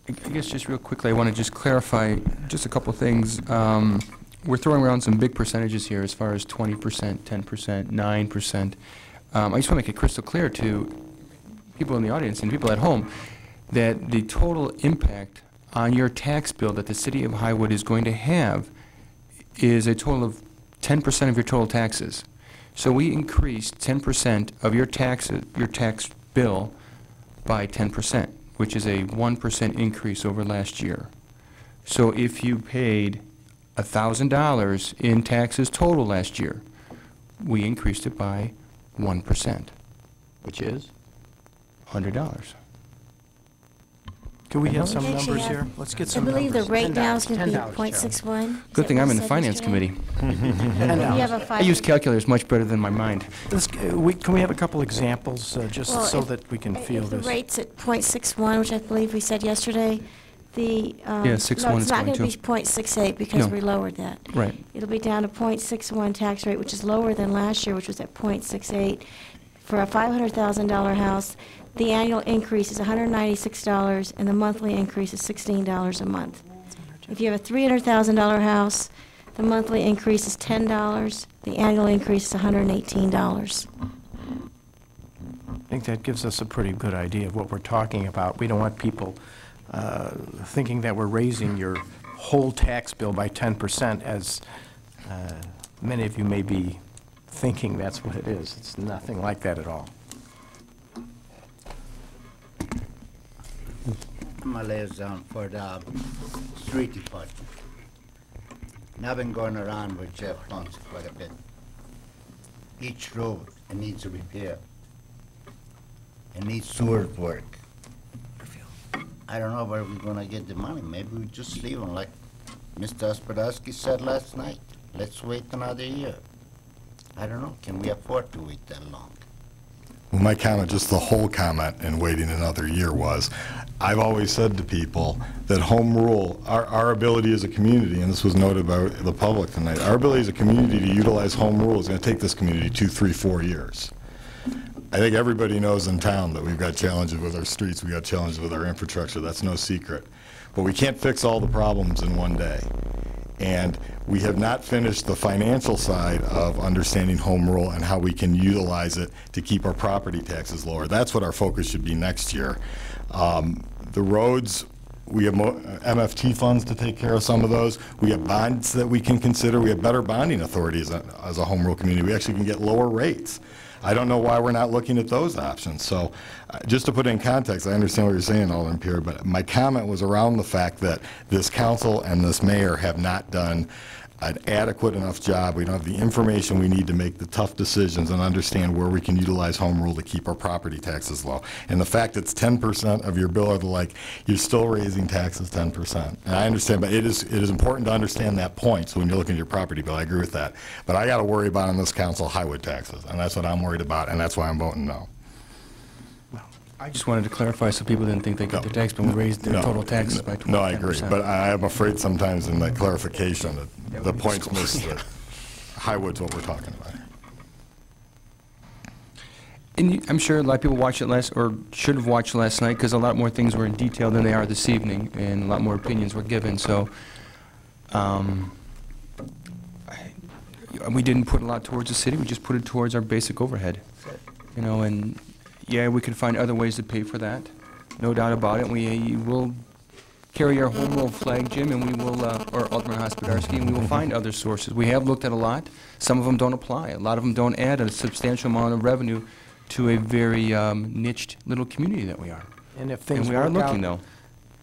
I guess just real quickly, I want to just clarify just a couple things. We're throwing around some big percentages here as far as 20%, 10%, 9%. I just want to make it crystal clear to people in the audience and people at home that the total impact on your tax bill that the city of Highwood is going to have is a total of 10% of your total taxes. So we increased 10% of your tax bill by 10%, which is a 1% increase over last year. So if you paid $1,000 in taxes total last year, we increased it by 1%. Which is? $100. Can we have some numbers here? Let's get some I believe numbers. the rate now is going to be $10, 0.61. Good thing I'm in the finance committee. You have a I use calculators much better than my mind. Can we have a couple examples just so that we can feel If this? the rate's at 0.61, which I believe we said yesterday, the... Yeah, 6.1 no, is it's not going to be going 0.68 because No. we lowered that. Right. It'll be down to 0.61 tax rate, which is lower than last year, which was at 0.68. For a $500,000 house, the annual increase is $196, and the monthly increase is $16 a month. If you have a $300,000 house, the monthly increase is $10, the annual increase is $118. I think that gives us a pretty good idea of what we're talking about. We don't want people thinking that we're raising your whole tax bill by 10%, as many of you may be thinking that's what it is. It's nothing like that at all. My liaison for the street department. Now I've been going around with Jeff Ponce quite a bit. Each road, it needs a repair. It needs sewer work. I don't know where we're gonna get the money. Maybe we just leave them like Mr. Hospodarsky said last night. Let's wait another year. I don't know. Can we afford to wait that long? Well, my comment, just the whole comment in waiting another year was, I've always said to people that home rule, our ability as a community, and this was noted by the public tonight, our ability as a community to utilize home rule is going to take this community 2, 3, 4 years. I think everybody knows in town that we've got challenges with our streets, we've got challenges with our infrastructure, that's no secret. But we can't fix all the problems in one day. And we have not finished the financial side of understanding home rule and how we can utilize it to keep our property taxes lower. That's what our focus should be next year. The roads, we have MFT funds to take care of some of those. We have bonds that we can consider. We have better bonding authorities as a home rule community. We actually can get lower rates. I don't know why we're not looking at those options. So just to put it in context, I understand what you're saying, Alderman Pieri, but my comment was around the fact that this council and this mayor have not done an adequate enough job. We don't have the information we need to make the tough decisions and understand where we can utilize home rule to keep our property taxes low. And the fact it's 10% of your bill, or like, you're still raising taxes 10%. And I understand, but it is important to understand that point. So when you're looking at your property bill, I agree with that. But I got to worry about on this council Highwood taxes, and that's what I'm worried about, and that's why I'm voting no. I just wanted to clarify so people didn't think they got their tax bill and raised their total taxes by 20%. No, I agree, but I'm afraid sometimes in that clarification that the point's missed that Highwood's what we're talking about. And I'm sure a lot of people watched it or should have watched last night, because a lot more things were in detail than they are this evening, and a lot more opinions were given. So we didn't put a lot towards the city. We just put it towards our basic overhead. You know, and yeah, we can find other ways to pay for that, no doubt about it. We will carry our home rule flag, Jim, and we will, or Alderman Hospodarsky, and we will find other sources. We have looked at a lot. Some of them don't apply. A lot of them don't add a substantial amount of revenue to a very niched little community that we are. And if things we are looking, though.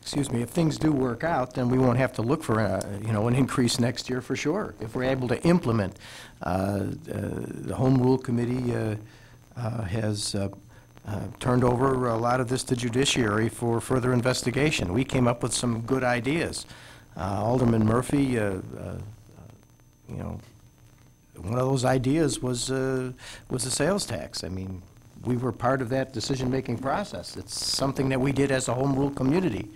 Excuse me, if things do work out, then we won't have to look for an increase next year for sure. If we're able to implement, the Home Rule Committee has turned over a lot of this to judiciary for further investigation. We came up with some good ideas. Alderman Murphy, one of those ideas was a sales tax. I mean, we were part of that decision-making process. It's something that we did as a home rule community,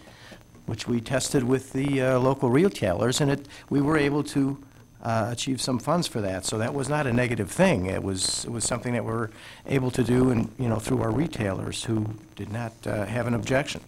which we tested with the local retailers, and we were able to achieve some funds for that. So that was not a negative thing. It was something that we're able to do, and through our retailers who did not have an objection.